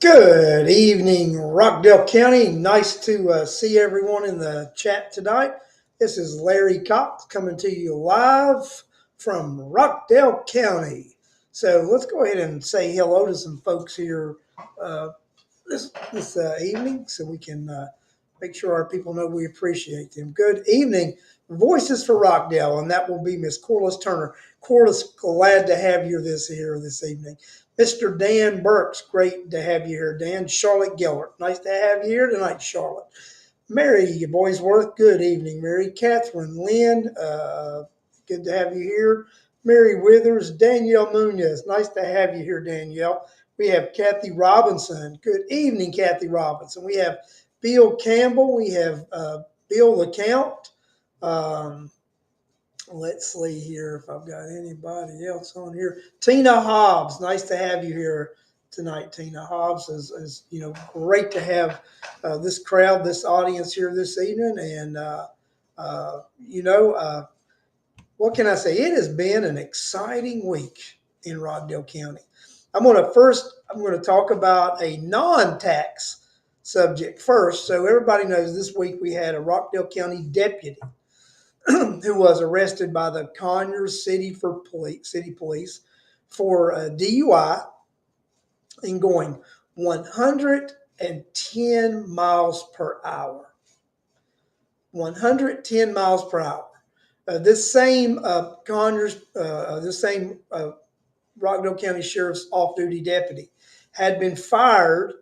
Good evening, Rockdale County. Nice to see everyone in the chat tonight. This is Larry Cox coming to you live from Rockdale County. So let's go ahead and say hello to some folks here uh, this evening so we can make sure our people know we appreciate them. Good evening, Voices for Rockdale, and that will be Miss Corliss Turner. Corliss, glad to have you this evening. Mr. Dan Burks, great to have you here, Dan. Charlotte Gellert, nice to have you here tonight, Charlotte. Mary Boysworth, good evening, Mary. Catherine Lynn, good to have you here. Mary Withers, Danielle Munoz, nice to have you here, Danielle. We have Kathy Robinson, good evening, Kathy Robinson. We have Bill Campbell, we have Bill LeCount. Um, let's see here if I've got anybody else on here. Tina Hobbs, nice to have you here tonight. Tina Hobbs is great to have this crowd, this audience here this evening, and uh, you know uh, what can I say? It has been an exciting week in Rockdale County. I'm going to talk about a non-tax subject first. So everybody knows this week we had a Rockdale County deputy who was arrested by the Conyers City Police for DUI and going 110 miles per hour. 110 miles per hour. This same Rockdale County Sheriff's off-duty deputy had been fired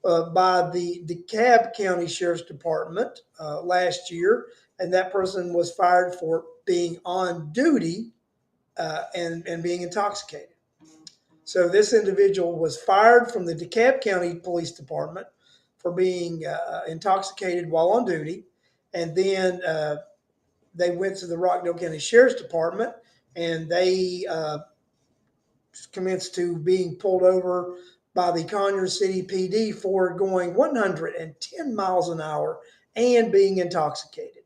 by the DeKalb County Sheriff's Department last year, and that person was fired for being on duty and being intoxicated. So this individual was fired from the DeKalb County Police Department for being intoxicated while on duty, and then they went to the Rockdale County Sheriff's Department, and they commenced to being pulled over by the Conyers City PD for going 110 miles an hour and being intoxicated.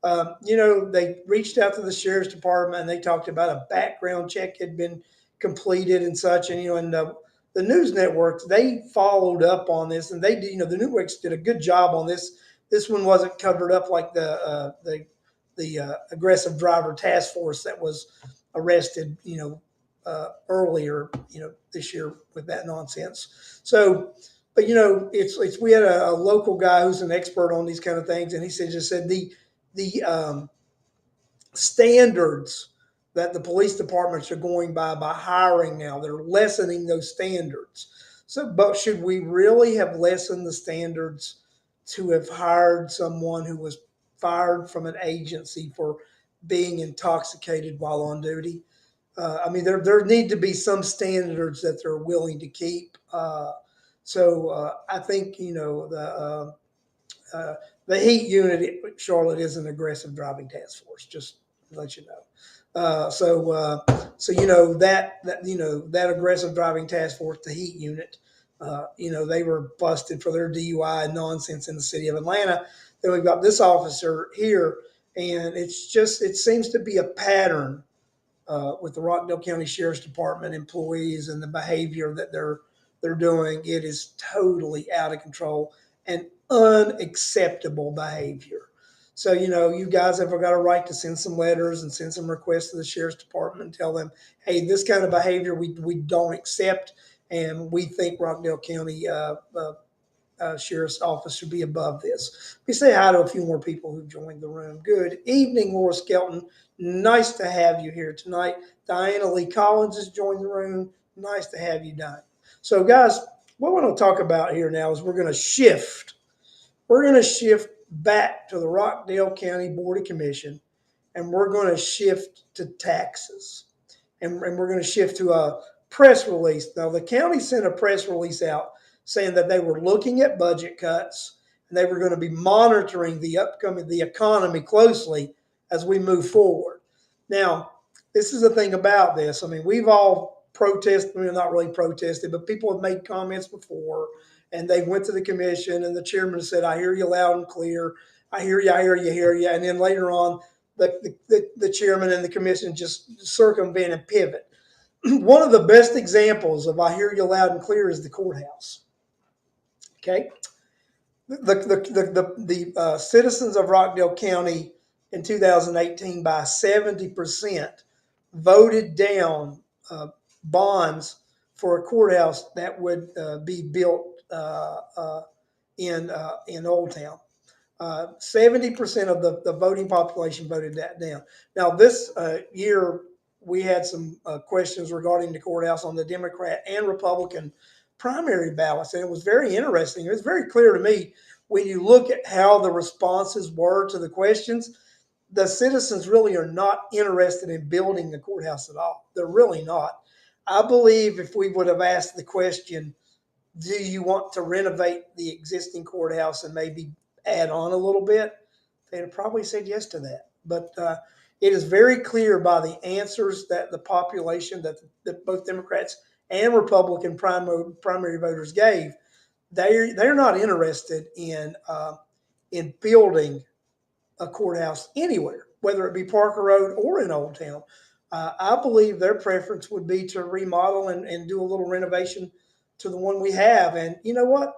They reached out to the sheriff's department and they talked about a background check had been completed and such. And the news networks, they followed up on this, and they did. The networks did a good job on this. This one wasn't covered up like the aggressive driver task force that was arrested, earlier, this year with that nonsense. So, but it's we had a local guy who's an expert on these kind of things, and he said the standards that the police departments are going by hiring now, they're lessening those standards. So, but should we really have lessened the standards to have hired someone who was fired from an agency for being intoxicated while on duty? There need to be some standards that they're willing to keep. I think the heat unit at Charlotte is an aggressive driving task force. Just to let you know. That aggressive driving task force, the heat unit, they were busted for their DUI nonsense in the city of Atlanta. Then we've got this officer here, and it seems to be a pattern with the Rockdale County Sheriff's Department employees and the behavior that they're doing. It is totally out of control and unacceptable behavior. So, you guys have got a right to send some letters and send some requests to the Sheriff's Department and tell them, hey, this kind of behavior we don't accept, and we think Rockdale County Sheriff's Office should be above this. We say hi to a few more people who joined the room. Good evening, Laura Skelton. Nice to have you here tonight. Diana Lee Collins has joined the room. Nice to have you, Diana. So, guys, what we're going to talk about here now is we're going to shift. We're going to shift back to the Rockdale County Board of Commission, and we're going to shift to taxes. And we're going to shift to a press release. Now, the county sent a press release out saying that they were looking at budget cuts and they were going to be monitoring the economy closely as we move forward. Now, this is the thing about this. We've all protested, not really protested, but people have made comments before, and they went to the commission, and the chairman said, I hear you loud and clear. I hear you, I hear you. And then later on, the chairman and the commission just circumvent and pivot. One of the best examples of I hear you loud and clear is the courthouse. Okay, the citizens of Rockdale County in 2018 by 70% voted down bonds for a courthouse that would be built in Old Town. 70% of the voting population voted that down. Now, this year, we had some questions regarding the courthouse on the Democrat and Republican primary ballots, and it was very interesting. It was very clear to me when you look at how the responses were to the questions. The citizens really are not interested in building the courthouse at all. They're really not. I believe if we would have asked the question, do you want to renovate the existing courthouse and maybe add on a little bit? They'd have probably said yes to that. But it is very clear by the answers that the population, that both Democrats and Republican primary voters gave, they're not interested in building a courthouse anywhere, whether it be Parker Road or in Old Town. I believe their preference would be to remodel and do a little renovation to the one we have. And you know what?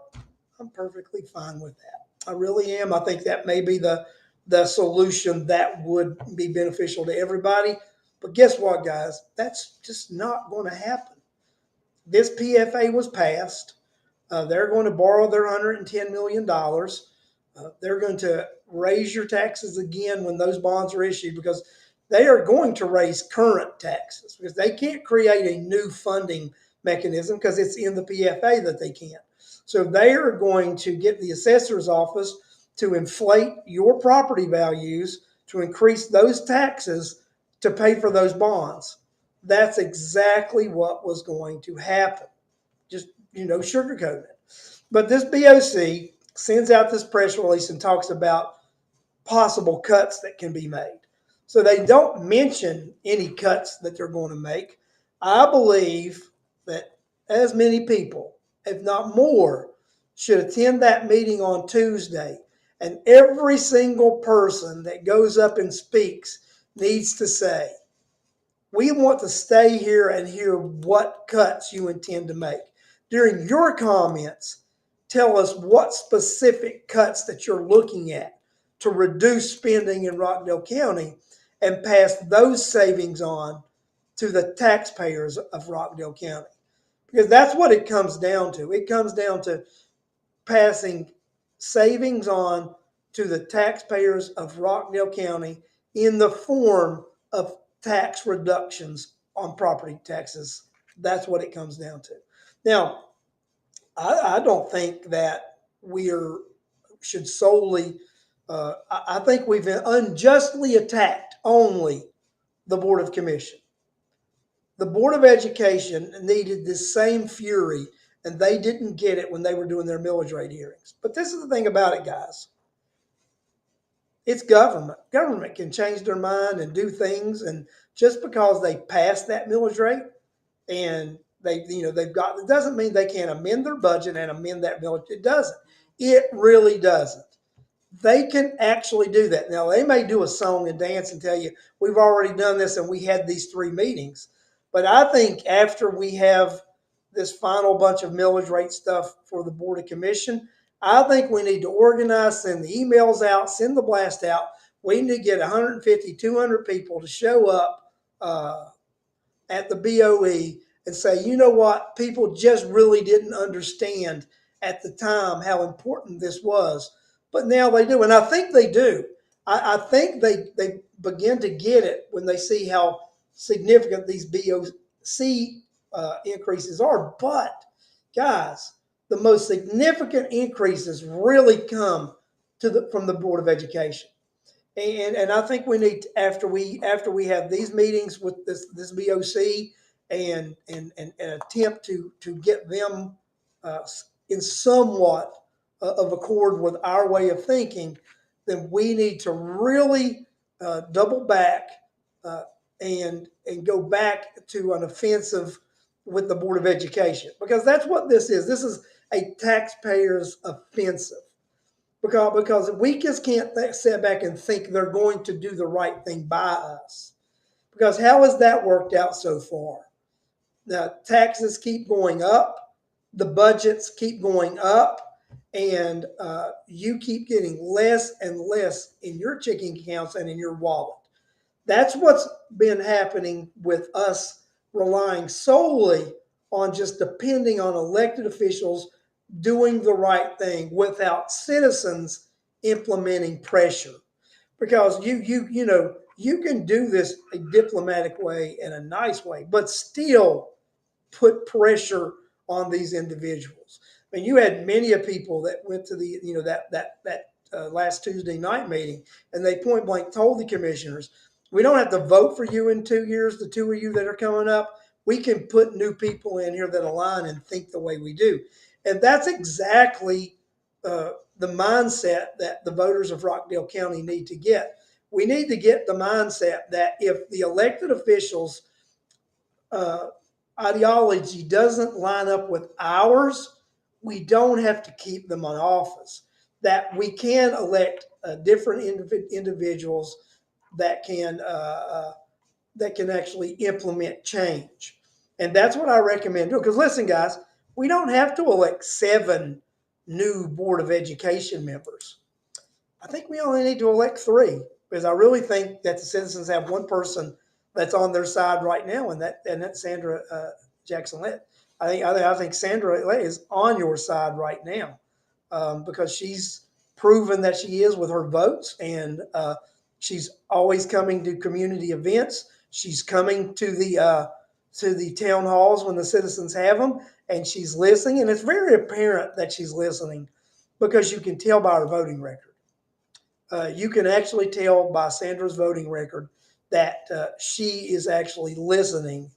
I'm perfectly fine with that. I really am. I think that may be the solution that would be beneficial to everybody. But guess what, guys? That's just not going to happen. This PFA was passed. They're going to borrow their $110 million. They're going to raise your taxes again when those bonds are issued, because they are going to raise current taxes because they can't create a new funding mechanism because it's in the PFA that they can't. So they are going to get the assessor's office to inflate your property values to increase those taxes to pay for those bonds. That's exactly what was going to happen. Just, sugarcoat it. But this BOC sends out this press release and talks about possible cuts that can be made. So they don't mention any cuts that they're going to make. I believe that as many people, if not more, should attend that meeting on Tuesday. And every single person that goes up and speaks needs to say, we want to stay here and hear what cuts you intend to make. During your comments, tell us what specific cuts that you're looking at to reduce spending in Rockdale County and pass those savings on to the taxpayers of Rockdale County. Because that's what it comes down to. It comes down to passing savings on to the taxpayers of Rockdale County in the form of tax reductions on property taxes. That's what it comes down to. Now, I don't think that should solely. I think we've unjustly attacked only the Board of Commission. The Board of Education needed this same fury, and they didn't get it when they were doing their millage rate hearings. But this is the thing about it, guys. It's government. Government can change their mind and do things, and just because they pass that millage rate and they've got, it doesn't mean they can't amend their budget and amend that millage. It doesn't. It really doesn't. They can actually do that. Now, they may do a song and dance and tell you, we've already done this and we had these 3 meetings. But I think after we have this final bunch of millage rate stuff for the Board of Commission, I think we need to organize, send the emails out, send the blast out. We need to get 150, 200 people to show up at the BOE and say, you know what, people just really didn't understand at the time how important this was. But now they do, and I think they do. I think they begin to get it when they see how significant these BOC increases are. But, guys, the most significant increases really come from the Board of Education. And I think we need to, after we have these meetings with this BOC and attempt to get them in somewhat of accord with our way of thinking, then we need to really double back and go back to an offensive with the Board of Education, because that's what this is. This is a taxpayer's offensive. Because we just can't sit back and think they're going to do the right thing by us. Because how has that worked out so far? The taxes keep going up, the budgets keep going up, and you keep getting less and less in your checking accounts and in your wallet. That's what's been happening with us relying solely on just depending on elected officials doing the right thing without citizens implementing pressure. Because you can do this a diplomatic way and a nice way, but still put pressure on these individuals. I mean, you had many of people that went to the that last Tuesday night meeting, and they point blank told the commissioners, "We don't have to vote for you in 2 years. The two of you that are coming up, we can put new people in here that align and think the way we do." And that's exactly the mindset that the voters of Rockdale County need to get. We need to get the mindset that if the elected officials uh, ideology doesn't line up with ours, we don't have to keep them on office. That we can elect different individuals that can actually implement change, and that's what I recommend doing. Because listen, guys, we don't have to elect 7 new board of education members. I think we only need to elect 3 because I really think that the citizens have one person that's on their side right now, and that's Sandra Jackson Lett. I think Sandra Lett is on your side right now because she's proven that she is with her votes, and she's always coming to community events. She's coming to the town halls when the citizens have them, and she's listening. And it's very apparent that she's listening because you can tell by her voting record. You can actually tell by Sandra's voting record that she is actually listening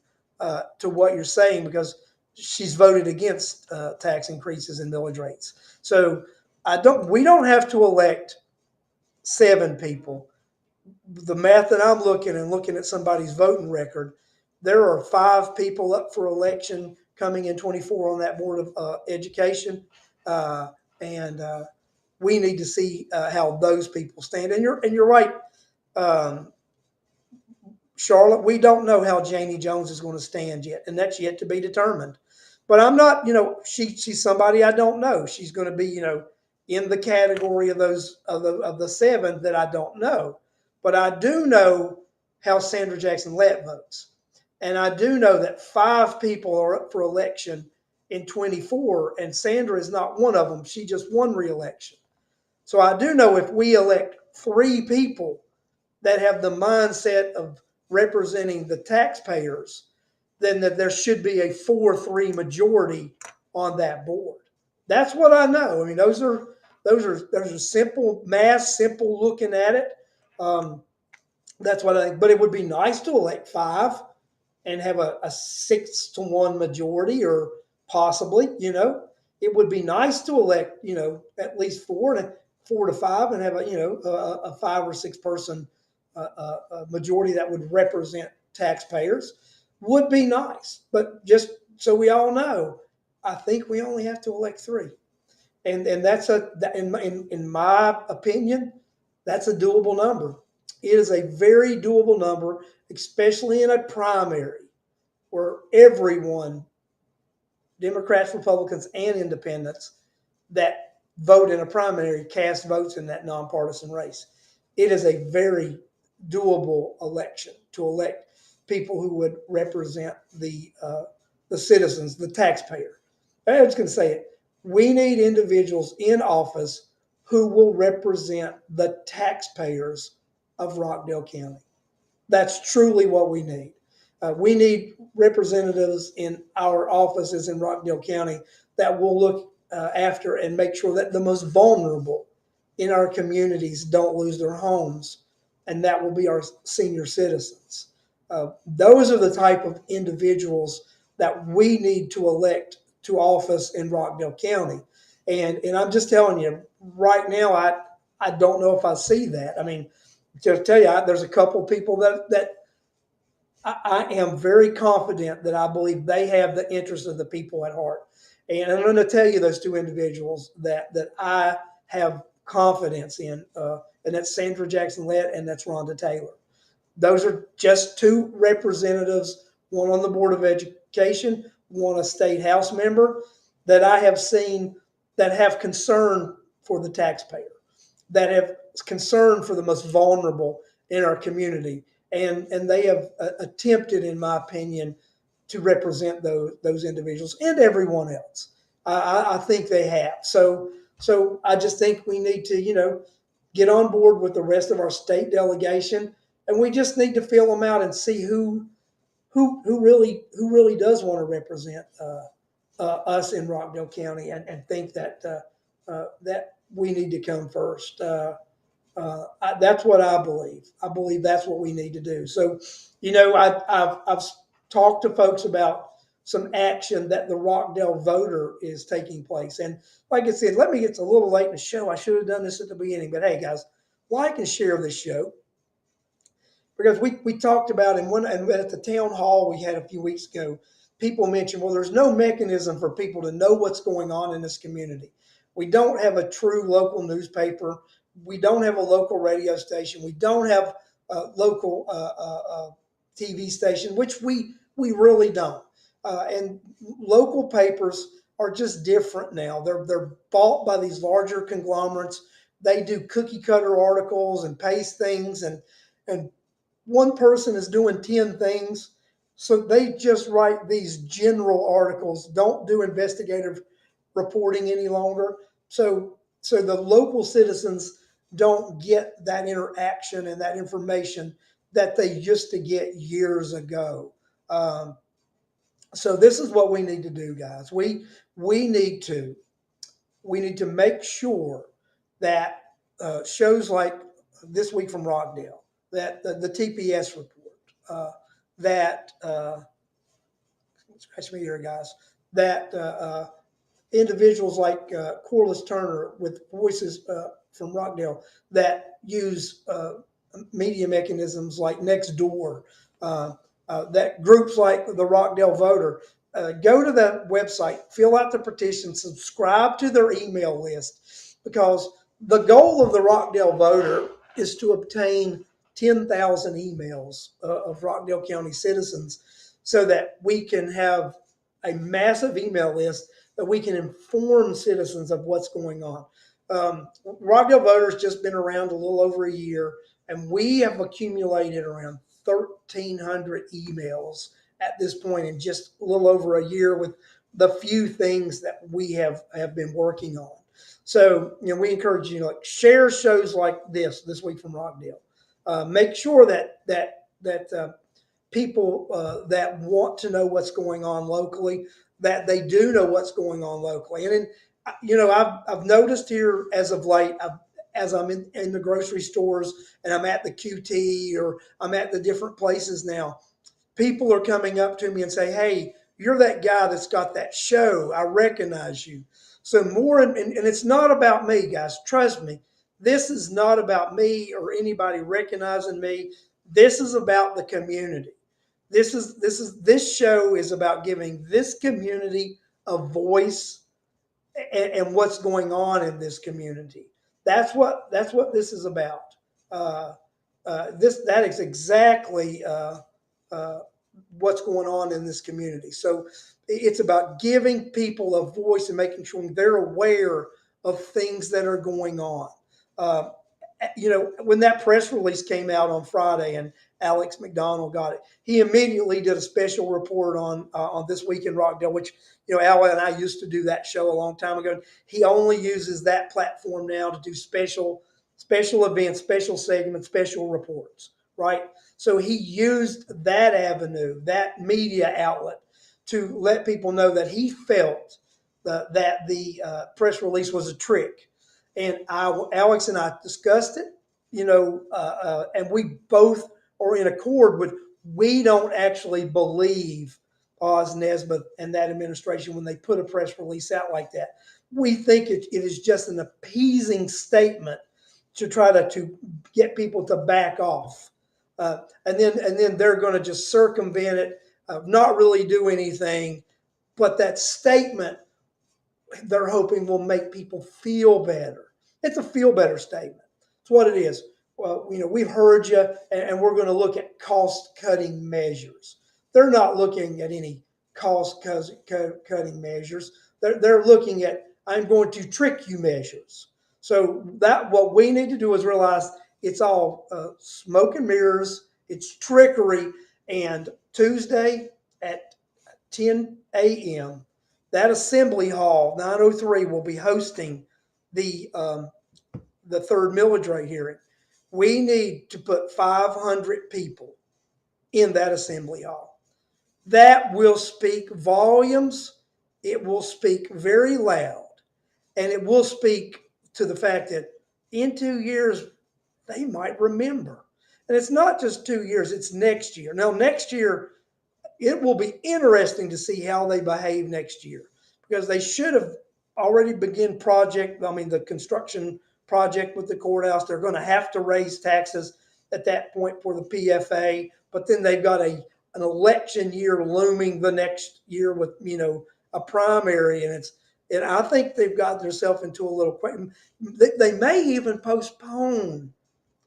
to what you're saying because she's voted against tax increases and millage rates. So we don't have to elect 7 people. The math that I'm looking at somebody's voting record, there are 5 people up for election coming in 24 on that board of education, and we need to see how those people stand. And you're right, um, Charlotte. We don't know how Janie Jones is going to stand yet, and that's yet to be determined. But I'm not, she's somebody I don't know. She's going to be, in the category of those of the 7 that I don't know. But I do know how Sandra Jackson Lett votes, and I do know that 5 people are up for election in 24, and Sandra is not one of them. She just won re-election. So I do know if we elect 3 people that have the mindset of representing the taxpayers, then that there should be a 4-3 majority on that board. That's what I know. I mean, those are simple math, simple looking at it. Um, that's what I think. But it would be nice to elect 5 and have a 6-1 majority, or possibly, it would be nice to elect, at least 4 to 5, and have a 5 or 6 person majority that would represent taxpayers. Would be nice. But just so we all know, I think we only have to elect 3, and that's in my opinion, that's a doable number. It is a very doable number, especially in a primary where everyone, Democrats, Republicans, and independents that vote in a primary, cast votes in that nonpartisan race. It is a very doable election to elect people who would represent the citizens, the taxpayer. I was going to say it. We need individuals in office who will represent the taxpayers of Rockdale County. That's truly what we need. We need representatives in our offices in Rockdale County that will look after and make sure that the most vulnerable in our communities don't lose their homes, and that will be our senior citizens. Those are the type of individuals that we need to elect to office in Rockdale County. And I'm just telling you, right now, I don't know if I see that. I mean, just tell you, there's a couple people that I am very confident that I believe they have the interest of the people at heart. And I'm going to tell you those 2 individuals that I have confidence in, and that's Sandra Jackson Lett and that's Rhonda Taylor. Those are just 2 representatives, one on the Board of Education, one a state house member, that I have seen that have concern for the taxpayer, that have concern for the most vulnerable in our community, and they have attempted, in my opinion, to represent those individuals and everyone else. I think they have. So I just think we need to, get on board with the rest of our state delegation, and we just need to fill them out and see who really does want to represent us in Rockdale County, and think that we need to come first. That's what I believe. I believe that's what we need to do. So, I've talked to folks about some action that the Rockdale voter is taking place. And like I said, it's a little late in the show. I should have done this at the beginning, but hey, guys, like and share this show, because we talked about, and at the town hall we had a few weeks ago, people mentioned, well, there's no mechanism for people to know what's going on in this community. We don't have a true local newspaper. We don't have a local radio station. We don't have a local TV station, which we really don't. And local papers are just different now. They're bought by these larger conglomerates. They do cookie cutter articles and paste things, and one person is doing 10 things. So they just write these general articles, don't do investigative reporting any longer. So the local citizens don't get that interaction and that information that they used to get years ago. Um, so this is what we need to do, guys. We need to we need to make sure that shows like This Week from Rockdale, that the TPS report, that scratch me here, guys, that individuals like Corliss Turner with Voices from Rockdale that use media mechanisms like Nextdoor, that groups like the Rockdale Voter. Go to that website, fill out the petition, subscribe to their email list, because the goal of the Rockdale Voter is to obtain 10,000 emails of Rockdale County citizens, so that we can have a massive email list that we can inform citizens of what's going on. Rockdale Voter's just been around a little over a year, and we have accumulated around 1,300 emails at this point in just a little over a year, with the few things that we have been working on. So, we encourage you, share shows like This Week from Rockdale. Make sure that people that want to know what's going on locally, that they do know what's going on locally. And I've noticed here as of late, as I'm in the grocery stores, and I'm at the QT, or I'm at the different places now, people are coming up to me and say, "Hey, you're that guy that's got that show. I recognize you." So more, and it's not about me, guys. Trust me. This is not about me or anybody recognizing me. This is about the community. This show is about giving this community a voice, and what's going on in this community. That's what this is about. That is exactly what's going on in this community. So it's about giving people a voice and making sure they're aware of things that are going on. Uh, when that press release came out on Friday and Alex McDonald got it, he immediately did a special report on This Week in Rockdale, which, Al and I used to do that show a long time ago. He only uses that platform now to do special events, special segments, special reports, right? So he used that avenue, that media outlet, to let people know that he felt that the press release was a trick. And Alex and I discussed it, and we both are in accord with, we don't actually believe Oz Nesbitt and that administration when they put a press release out like that. We think it is just an appeasing statement to try to get people to back off. And then they're going to just circumvent it, not really do anything. But that statement, they're hoping, will make people feel better. It's a feel better statement. It's what it is. Well, we've heard you, and we're going to look at cost cutting measures. They're not looking at any cost cutting measures. They're looking at, I'm going to trick you measures. So that what we need to do is realize it's all smoke and mirrors. It's trickery. And Tuesday at 10 a.m., that assembly hall 903 will be hosting the third millage rate hearing. We need to put 500 people in that assembly hall. That will speak volumes. It will speak very loud, and it will speak to the fact that in 2 years they might remember. And it's not just 2 years, it's next year. Now, next year, it will be interesting to see how they behave next year because they should have already begun the construction project with the courthouse. They're going to have to raise taxes at that point for the PFA, but then they've got an election year looming the next year with, a primary, and I think they've got themselves into a little. They may even postpone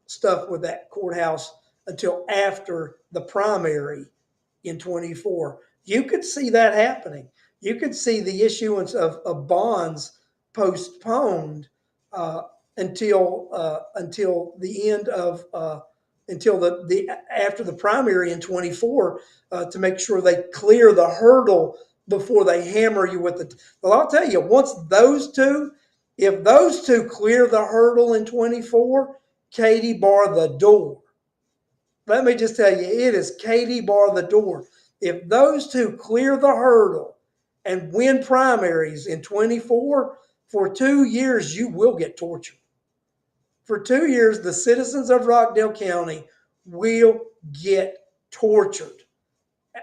stuff with that courthouse until after the primary in 24. You could see that happening. You could see the issuance of bonds postponed until the end of until the after the primary in 24 to make sure they clear the hurdle before they hammer you with the. Well, I'll tell you, if those two clear the hurdle in 24, Katie bar the door. Let me just tell you, it is Katie bar the door. If those two clear the hurdle and win primaries in 24, for 2 years, you will get tortured. For 2 years, the citizens of Rockdale County will get tortured.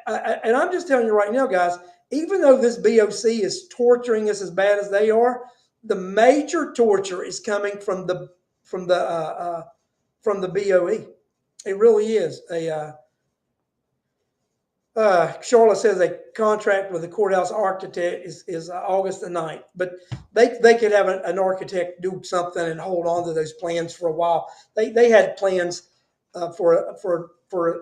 And I'm just telling you right now, guys, even though this BOC is torturing us as bad as they are, the major torture is coming from the BOE. It really is. Charlotte says a contract with the courthouse architect is August the 9th, but they could have an architect do something and hold on to those plans for a while. They had plans for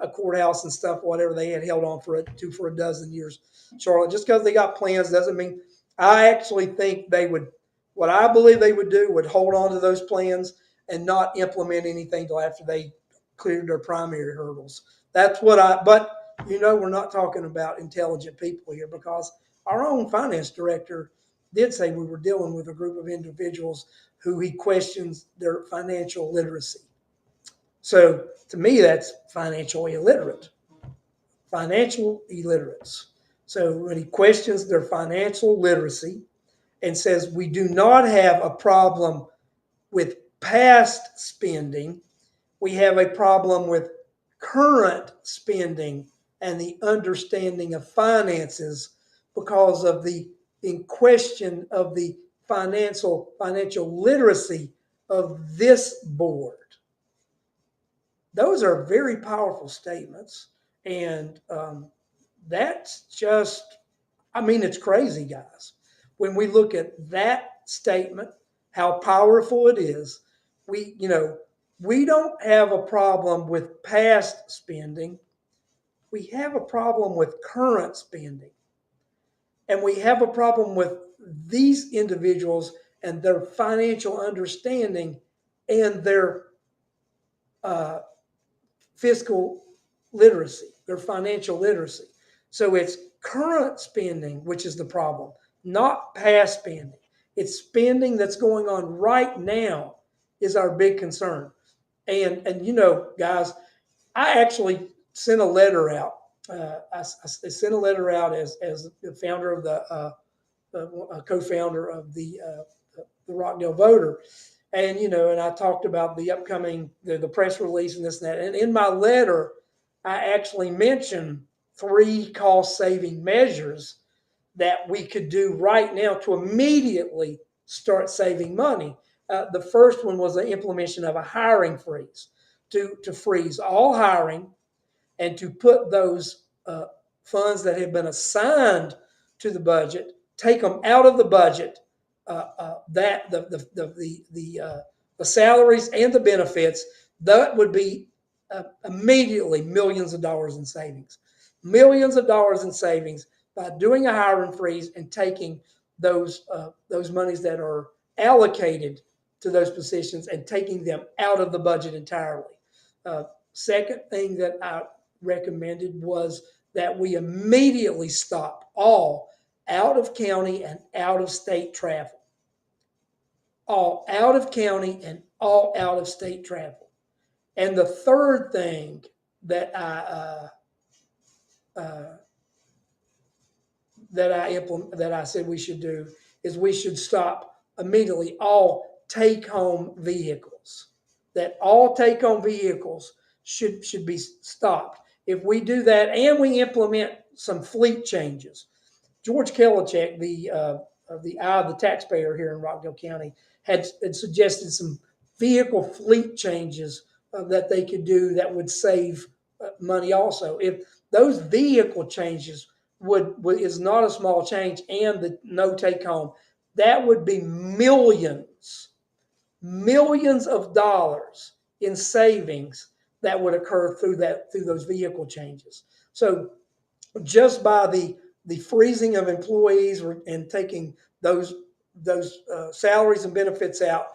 a courthouse and stuff, whatever they had held on for a dozen years. Charlotte, just because they got plans doesn't mean. I actually think they would. What I believe they would do would hold on to those plans and not implement anything till after they cleared their primary hurdles. That's what but we're not talking about intelligent people here because our own finance director did say we were dealing with a group of individuals who he questions their financial literacy. So to me, that's financial illiterates. So when he questions their financial literacy and says we do not have a problem with past spending, we have a problem with current spending and the understanding of finances because of the in question of the financial literacy of this board. Those are very powerful statements, and that's just, it's crazy, guys. When we look at that statement, how powerful it is, we don't have a problem with past spending. We have a problem with current spending. And we have a problem with these individuals and their financial understanding and their fiscal literacy, their financial literacy. So it's current spending, which is the problem, not past spending. It's spending that's going on right now is our big concern. And guys, I actually sent a letter out. I sent a letter out as the founder of the co-founder of the Rockdale Voter, and I talked about the upcoming the press release and this and that. And in my letter, I actually mentioned 3 cost-saving measures that we could do right now to immediately start saving money. The first one was the implementation of a hiring freeze to freeze all hiring and to put those funds that have been assigned to the budget, take them out of the budget. That the salaries and the benefits, that would be immediately millions of dollars in savings. Millions of dollars in savings by doing a hiring freeze and taking those monies that are allocated to those positions and taking them out of the budget entirely. Uh, Second thing that I recommended was that we immediately stop all out of county and out of state travel. All out of county and all out of state travel. And the third thing that I said we should do is we should stop immediately all take home vehicles. That all take home vehicles should be stopped. If we do that and we implement some fleet changes, George Kelichek, the eye of the taxpayer here in Rockdale County, had suggested some vehicle fleet changes that they could do that would save money also. If those vehicle changes would is not a small change, and the no take home, that would be millions of dollars in savings that would occur through those vehicle changes. So just by the freezing of employees and taking those salaries and benefits out,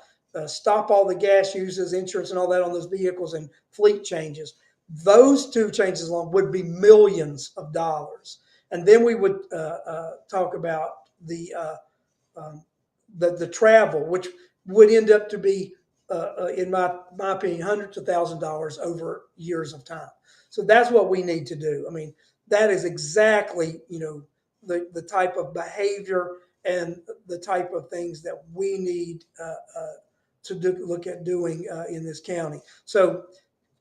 stop all the gas uses, insurance, and all that on those vehicles, and fleet changes. Those two changes alone would be millions of dollars, and then we would talk about the travel, which would end up to be, in my opinion, hundreds of thousands of dollars over years of time. So that's what we need to do. I mean, that is exactly the type of behavior and the type of things that we need to look at doing in this county. So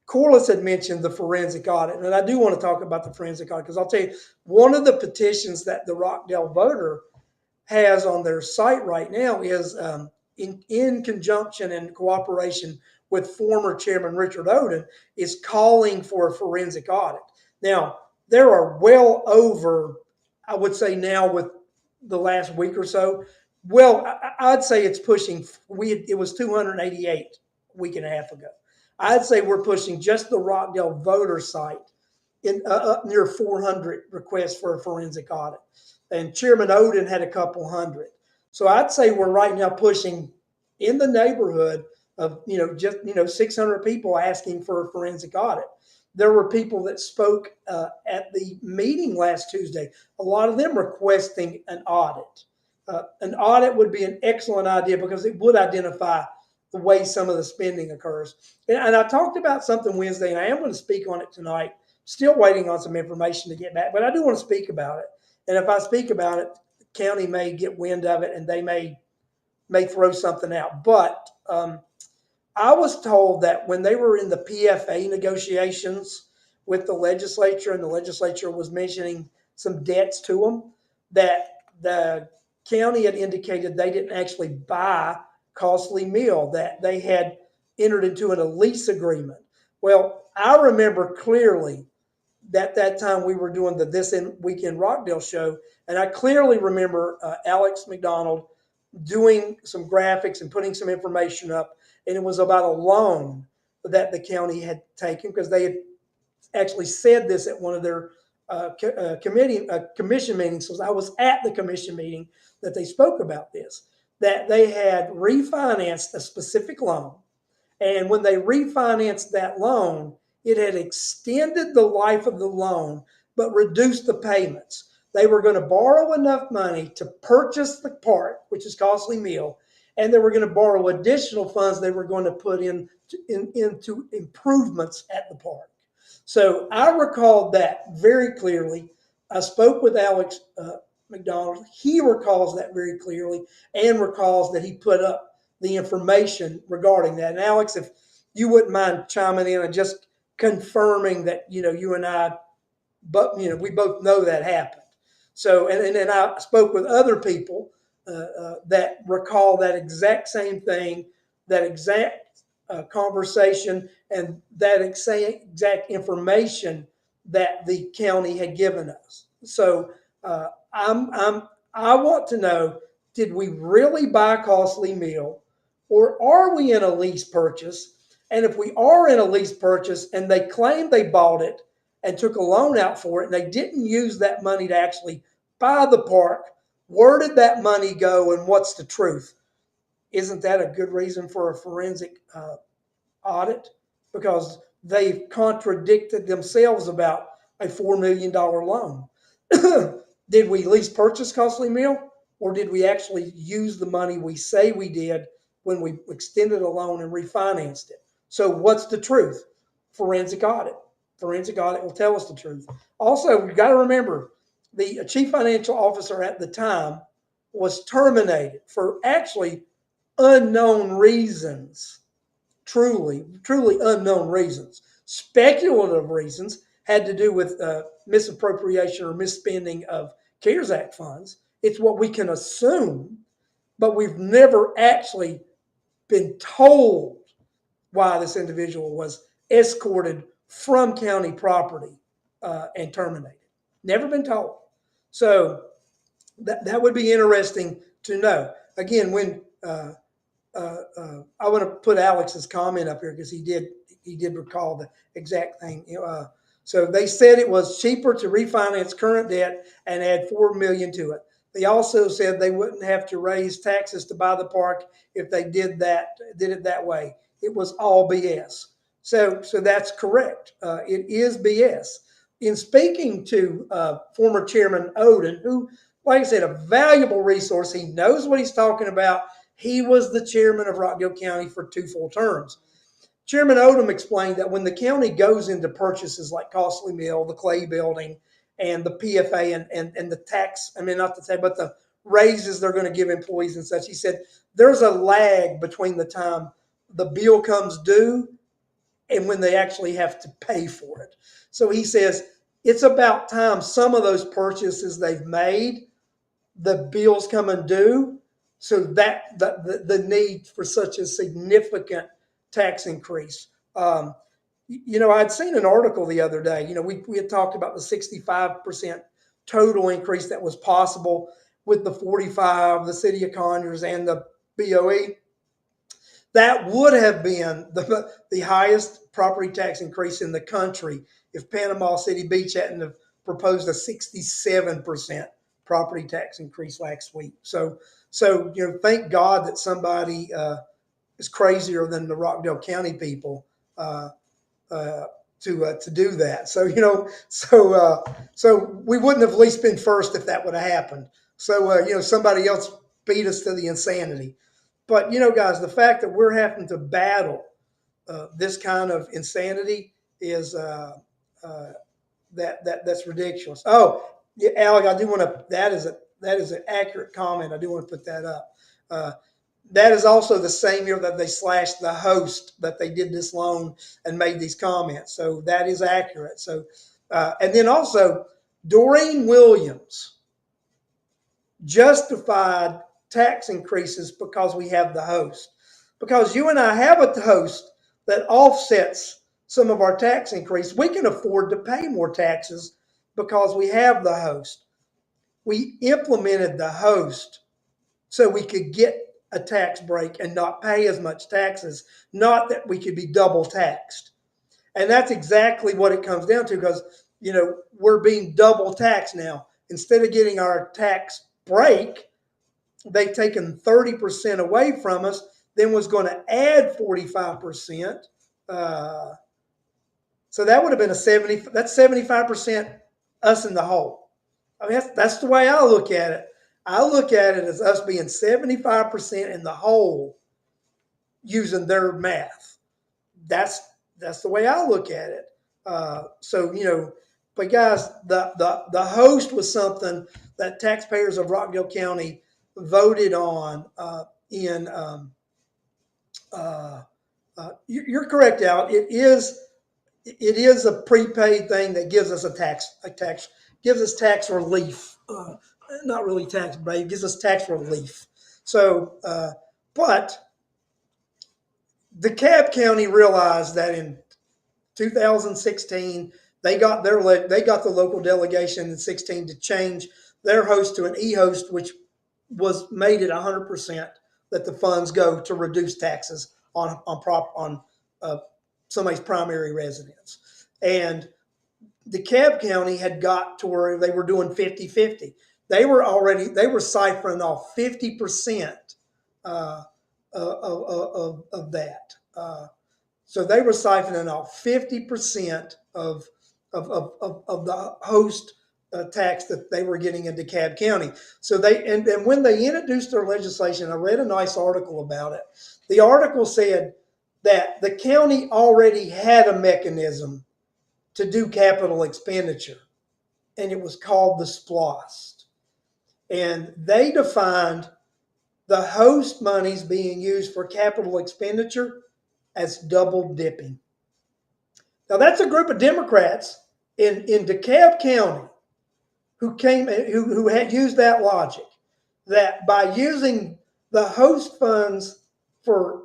Corliss had mentioned the forensic audit, and I do want to talk about the forensic audit because I'll tell you, one of the petitions that the Rockdale voter has on their site right now is in conjunction and cooperation with former Chairman Richard Oden, is calling for a forensic audit. Now, there are well over, I would say now with the last week or so, well, I'd say it's pushing, it was 288 a week and a half ago. I'd say we're pushing just the Rockdale voter site in up near 400 requests for a forensic audit. And Chairman Oden had a couple hundred. So I'd say we're right now pushing in the neighborhood of, just 600 people asking for a forensic audit. There were people that spoke at the meeting last Tuesday, a lot of them requesting an audit. An audit would be an excellent idea because it would identify the way some of the spending occurs. And I talked about something Wednesday, and I am going to speak on it tonight. Still waiting on some information to get back, but I do want to speak about it. And if I speak about it, the county may get wind of it and they may throw something out. But I was told that when they were in the PFA negotiations with the legislature, and the legislature was mentioning some debts to them, that the county had indicated they didn't actually buy costly meal, that they had entered into a lease agreement. Well, I remember clearly that time we were doing the This Week in Rockdale show, and I clearly remember Alex McDonald doing some graphics and putting some information up, and it was about a loan that the county had taken because they had actually said this at one of their commission meetings. So I was at the commission meeting that they spoke about this, that they had refinanced a specific loan. And when they refinanced that loan, it had extended the life of the loan, but reduced the payments. They were going to borrow enough money to purchase the park, which is costly meal, and they were going to borrow additional funds they were going to put into improvements at the park. So I recalled that very clearly. I spoke with Alex McDonald. He recalls that very clearly and recalls that he put up the information regarding that. And Alex, if you wouldn't mind chiming in and just confirming that, you and I, but we both know that happened. So, and then I spoke with other people that recall that exact same thing, that exact conversation, and that exact information that the county had given us. So, I want to know: did we really buy a costly meal, or are we in a lease purchase? And if we are in a lease purchase and they claim they bought it and took a loan out for it, and they didn't use that money to actually buy the park, Where did that money go and what's the truth? Isn't that a good reason for a forensic audit? Because they've contradicted themselves about a $4 million loan. Did we lease purchase costly meal, or did we actually use the money we say we did when we extended a loan and refinanced it? So what's the truth? Forensic audit. Forensic audit will tell us the truth. Also, we've got to remember the chief financial officer at the time was terminated for actually unknown reasons. Truly unknown reasons. Speculative reasons had to do with misappropriation or misspending of CARES Act funds. It's what we can assume, but we've never actually been told why this individual was escorted from county property and terminated. Never been told. So that would be interesting to know. Again, when I want to put Alex's comment up here because he did recall the exact thing. So they said it was cheaper to refinance current debt and add $4 million to it. They also said they wouldn't have to raise taxes to buy the park if they did it that way. It was all BS. So that's correct. It is BS. In speaking to former Chairman Oden, who, like I said, a valuable resource, he knows what he's talking about. He was the chairman of Rockdale County for 2 full terms. Chairman Odom explained that when the county goes into purchases like Costly Mill, the Clay Building, and the PFA and the tax, I mean, not to say, but the raises they're going to give employees and such, he said there's a lag between the time the bill comes due and when they actually have to pay for it. So he says it's about time some of those purchases they've made, the bills coming due, so that the need for such a significant tax increase. I'd seen an article the other day. We had talked about the 65% total increase that was possible with the 45, the city of Conyers, and the BOE. That would have been the highest property tax increase in the country if Panama City Beach hadn't have proposed a 67% property tax increase last week. So thank God that somebody is crazier than the Rockdale County people to do that. So we wouldn't have at least been first if that would have happened. So somebody else beat us to the insanity. But guys, the fact that we're having to battle this kind of insanity is that's ridiculous. Oh, yeah, Alec, I do want to. That is an accurate comment. I do want to put that up. That is also the same year that they slashed the host that they did this loan and made these comments. So that is accurate. So, and then also Doreen Williams justified tax increases because we have the host. Because you and I have a host that offsets some of our tax increase, we can afford to pay more taxes because we have the host. We implemented the host so we could get a tax break and not pay as much taxes, not that we could be double taxed. And that's exactly what it comes down to because, we're being double taxed now. Instead of getting our tax break, they've taken 30% away from us, then was going to add 45%. So that would have been that's 75% us in the hole. I mean, that's the way I look at it. I look at it as us being 75% in the hole using their math. That's the way I look at it. But guys, the host was something that taxpayers of Rockdale County voted on you're correct, Al. It is a prepaid thing that gives us gives us tax relief. Not really tax break, gives us tax relief. So, but the DeKalb County realized that in 2016 they got the local delegation in 16 to change their host to an e-host, which was made it 100% that the funds go to reduce taxes on somebody's primary residence. And DeKalb County had got to where they were doing 50-50. they were ciphering off 50% uh, of that. So they were siphoning off 50% of the host tax that they were getting in DeKalb County. So and when they introduced their legislation, I read a nice article about it. The article said that the county already had a mechanism to do capital expenditure, and it was called the SPLOST. And they defined the host monies being used for capital expenditure as double dipping. Now that's a group of Democrats in DeKalb County who had used that logic, that by using the host funds for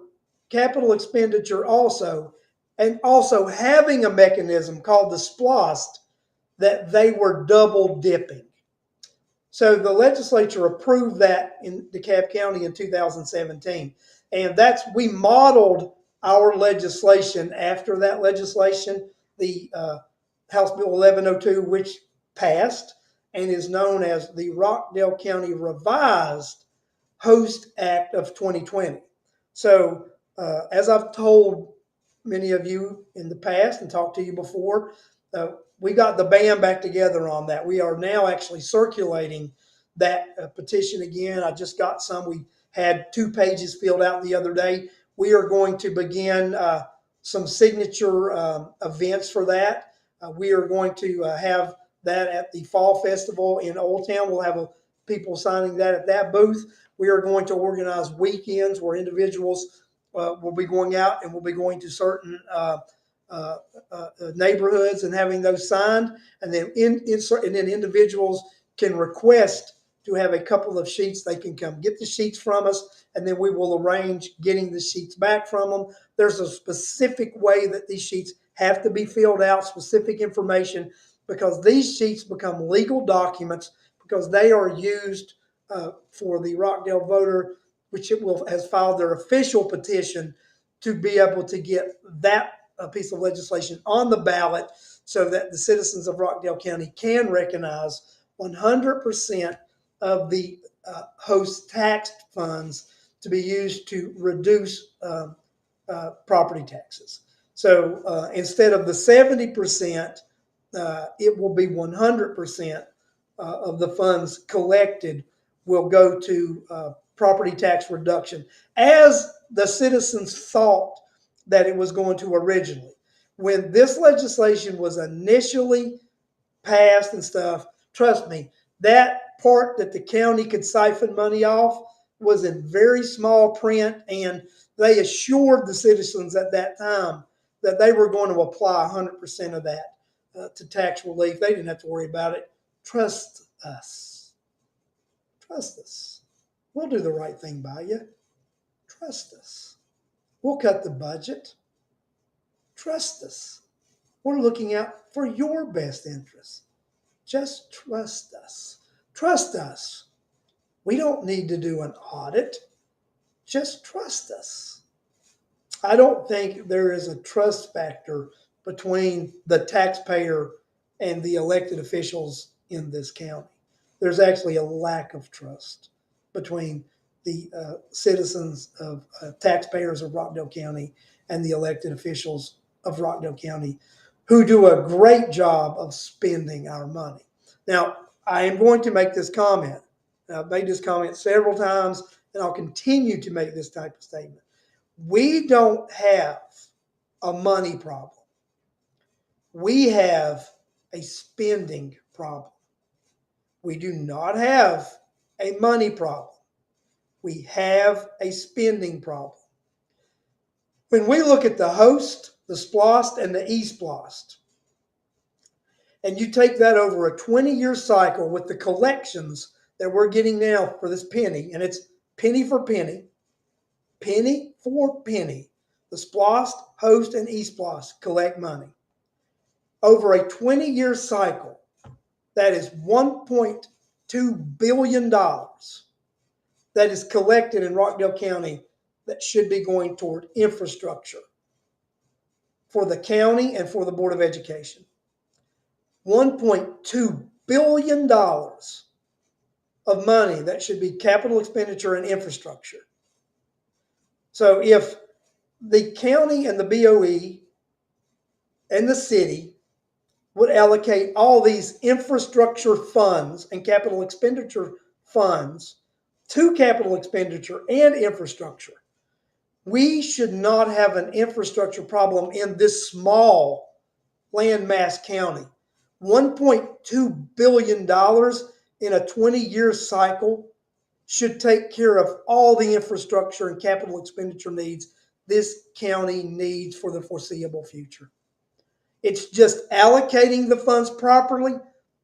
capital expenditure also, and also having a mechanism called the SPLOST, that they were double dipping. So the legislature approved that in DeKalb County in 2017. And we modeled our legislation after that legislation, the House Bill 1102, which passed and is known as the Rockdale County Revised Host Act of 2020. So as I've told many of you in the past and talked to you before, we got the band back together on that. We are now actually circulating that petition again. I just got some. We had 2 pages filled out the other day. We are going to begin some signature events for that. We are going to have that at the Fall Festival in Old Town. We'll have people signing that at that booth. We are going to organize weekends where individuals will be going out and we'll be going to certain neighborhoods and having those signed, and then and then individuals can request to have a couple of sheets. They can come get the sheets from us, and then we will arrange getting the sheets back from them. There's a specific way that these sheets have to be filled out, specific information, because these sheets become legal documents because they are used for the Rockdale voter, which has filed their official petition to be able to get that piece of legislation on the ballot so that the citizens of Rockdale County can recognize 100% of the host tax funds to be used to reduce property taxes. So instead of the 70%, it will be 100% of the funds collected will go to property tax reduction, as the citizens thought that it was going to originally. When this legislation was initially passed and stuff, trust me, that part that the county could siphon money off was in very small print, and they assured the citizens at that time that they were going to apply 100% of that to tax relief. They didn't have to worry about it. Trust us. Trust us. We'll do the right thing by you. Trust us. We'll cut the budget. Trust us. We're looking out for your best interests. Just trust us. Trust us. We don't need to do an audit. Just trust us. I don't think there is a trust factor between the taxpayer and the elected officials in this county. There's actually a lack of trust between the citizens of taxpayers of Rockdale County and the elected officials of Rockdale County, who do a great job of spending our money. Now, I am going to make this comment. I've made this comment several times, and I'll continue to make this type of statement. We don't have a money problem. We have a spending problem. We do not have a money problem. We have a spending problem. When we look at the host, the SPLOST, and the e-SPLOST, and you take that over a 20-year cycle with the collections that we're getting now for this penny, and it's penny for penny, penny for penny, the SPLOST, host, and e-SPLOST collect money. Over a 20-year cycle, that is $1.2 billion that is collected in Rockdale County that should be going toward infrastructure for the county and for the Board of Education. $1.2 billion of money that should be capital expenditure and infrastructure. So if the county and the BOE and the city would allocate all these infrastructure funds and capital expenditure funds to capital expenditure and infrastructure, we should not have an infrastructure problem in this small landmass county. $1.2 billion in a 20-year cycle should take care of all the infrastructure and capital expenditure needs this county needs for the foreseeable future. It's just allocating the funds properly,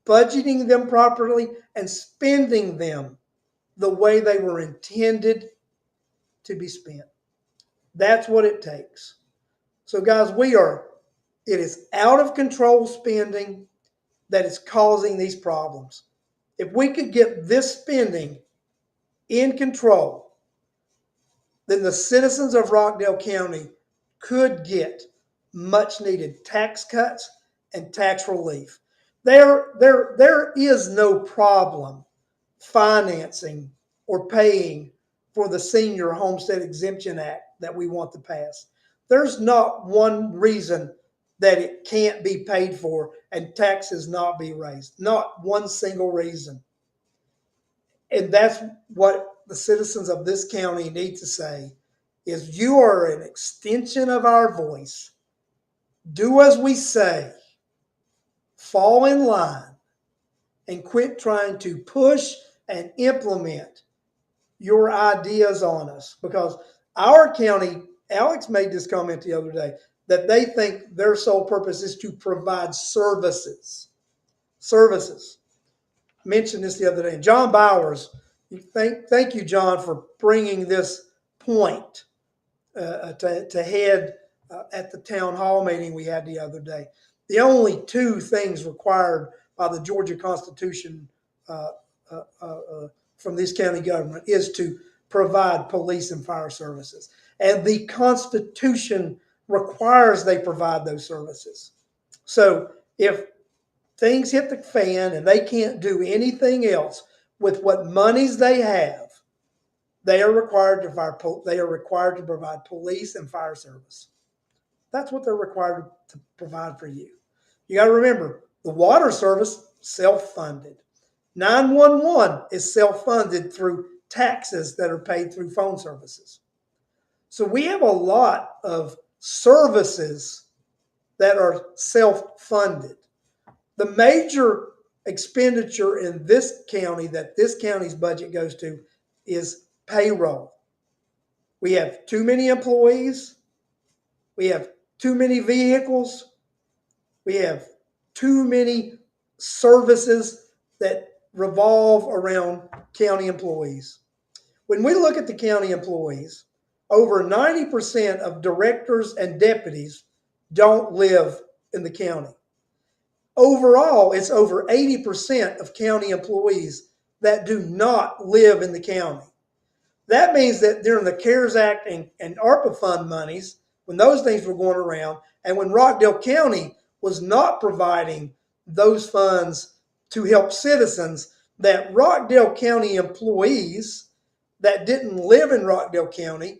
budgeting them properly, and spending them the way they were intended to be spent. That's what it takes. So guys, it is out of control spending that is causing these problems. If we could get this spending in control, then the citizens of Rockdale County could get much needed tax cuts and tax relief. There is no problem financing or paying for the Senior Homestead Exemption Act that we want to pass. There's not one reason that it can't be paid for and taxes not be raised. Not one single reason. And that's what the citizens of this county need to say is you are an extension of our voice. Do as we say. Fall in line and quit trying to push and implement your ideas on us. Because our county, Alex made this comment the other day, that they think their sole purpose is to provide services. Services. I mentioned this the other day. John Bowers, thank you, John, for bringing this point to head at the town hall meeting we had the other day. The only two things required by the Georgia Constitution from this county government is to provide police and fire services. And the Constitution requires they provide those services. So if things hit the fan and they can't do anything else with what monies they have, they are required to provide police and fire service. That's what they're required to provide for you. You got to remember, the water service, self-funded. 911 is self-funded through taxes that are paid through phone services. So we have a lot of services that are self-funded. The major expenditure in this county that this county's budget goes to is payroll. We have too many employees. We have too many vehicles. We have too many services that revolve around county employees. When we look at the county employees, over 90% of directors and deputies don't live in the county. Overall, it's over 80% of county employees that do not live in the county. That means that during the CARES Act and ARPA fund monies, when those things were going around, and when Rockdale County was not providing those funds to help citizens, that Rockdale County employees that didn't live in Rockdale County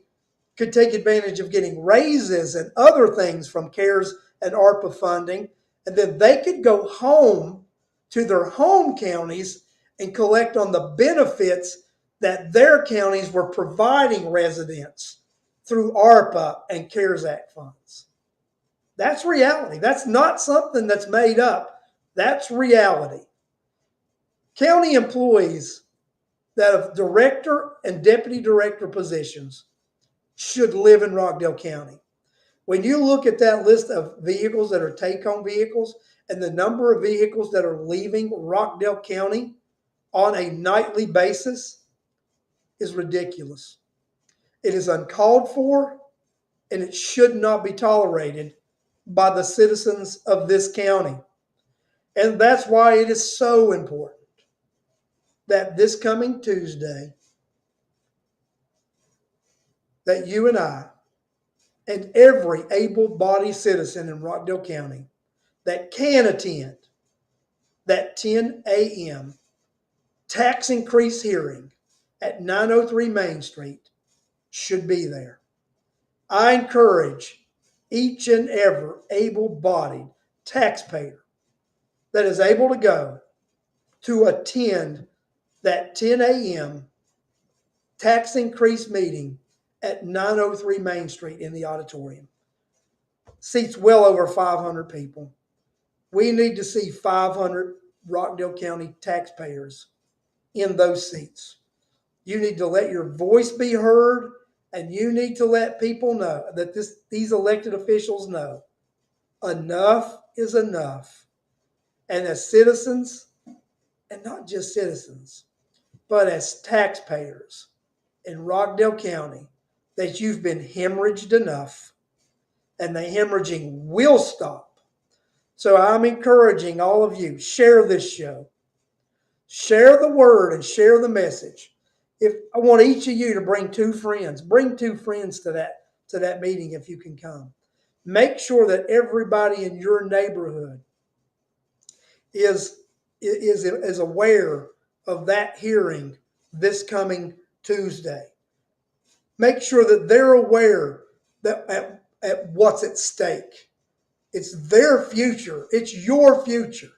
could take advantage of getting raises and other things from CARES and ARPA funding, and then they could go home to their home counties and collect on the benefits that their counties were providing residents through ARPA and CARES Act funds. That's reality. That's not something that's made up. That's reality. County employees that have director and deputy director positions should live in Rockdale County. When you look at that list of vehicles that are take-home vehicles and the number of vehicles that are leaving Rockdale County on a nightly basis is ridiculous. It is uncalled for, and it should not be tolerated by the citizens of this county. And that's why it is so important that this coming Tuesday, that you and I and every able-bodied citizen in Rockdale County that can attend that 10 a.m. tax increase hearing at 903 Main Street should be there. I encourage each and every able-bodied taxpayer that is able to go to attend that 10 a.m. tax increase meeting at 903 Main Street in the auditorium. Seats well over 500 people. We need to see 500 Rockdale County taxpayers in those seats. You need to let your voice be heard, and you need to let people know that these elected officials know enough is enough. And as citizens, and not just citizens, but as taxpayers in Rockdale County, that you've been hemorrhaged enough, and the hemorrhaging will stop. So I'm encouraging all of you, share this show. Share the word and share the message. If I want each of you to bring two friends to that meeting if you can come. Make sure that everybody in your neighborhood is aware of that hearing this coming Tuesday. Make sure that they're aware that at what's at stake. It's their future. It's your future.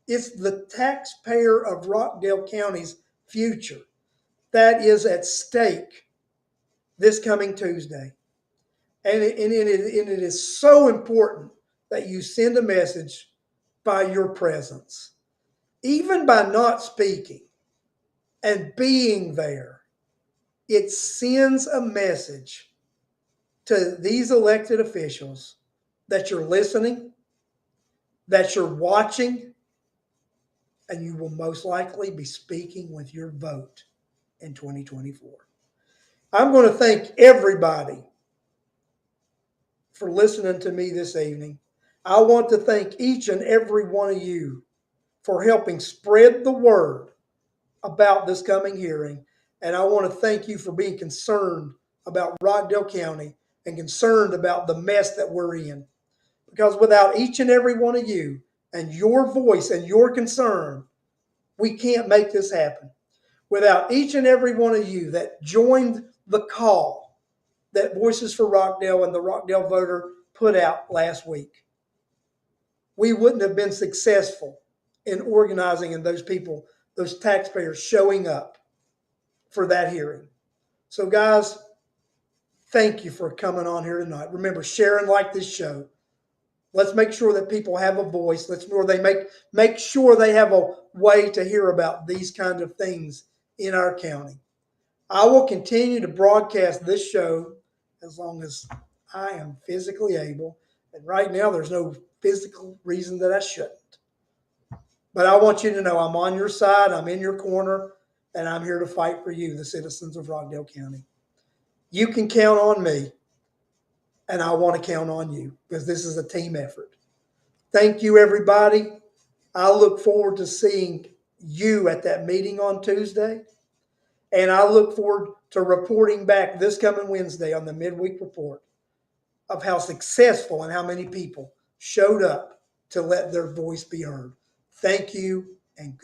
It's the taxpayer of Rockdale County's future that is at stake this coming Tuesday. And it is so important that you send a message by your presence. Even by not speaking and being there, it sends a message to these elected officials that you're listening, that you're watching, and you will most likely be speaking with your vote in 2024. I'm going to thank everybody for listening to me this evening. I want to thank each and every one of you for helping spread the word about this coming hearing. And I want to thank you for being concerned about Rockdale County and concerned about the mess that we're in. Because without each and every one of you and your voice and your concern, we can't make this happen. Without each and every one of you that joined the call that Voices for Rockdale and the Rockdale Voter put out last week, we wouldn't have been successful in organizing and those people, those taxpayers showing up for that hearing. So guys, thank you for coming on here tonight. Remember, share and like this show. Let's make sure that people have a voice. Let's make sure they have a way to hear about these kinds of things in our county. I will continue to broadcast this show as long as I am physically able. And right now, there's no physical reason that I shouldn't. But I want you to know I'm on your side, I'm in your corner, and I'm here to fight for you, the citizens of Rockdale County. You can count on me, and I want to count on you because this is a team effort. Thank you, everybody. I look forward to seeing you at that meeting on Tuesday, and I look forward to reporting back this coming Wednesday on the midweek report of how successful and how many people showed up to let their voice be heard. Thank you and good.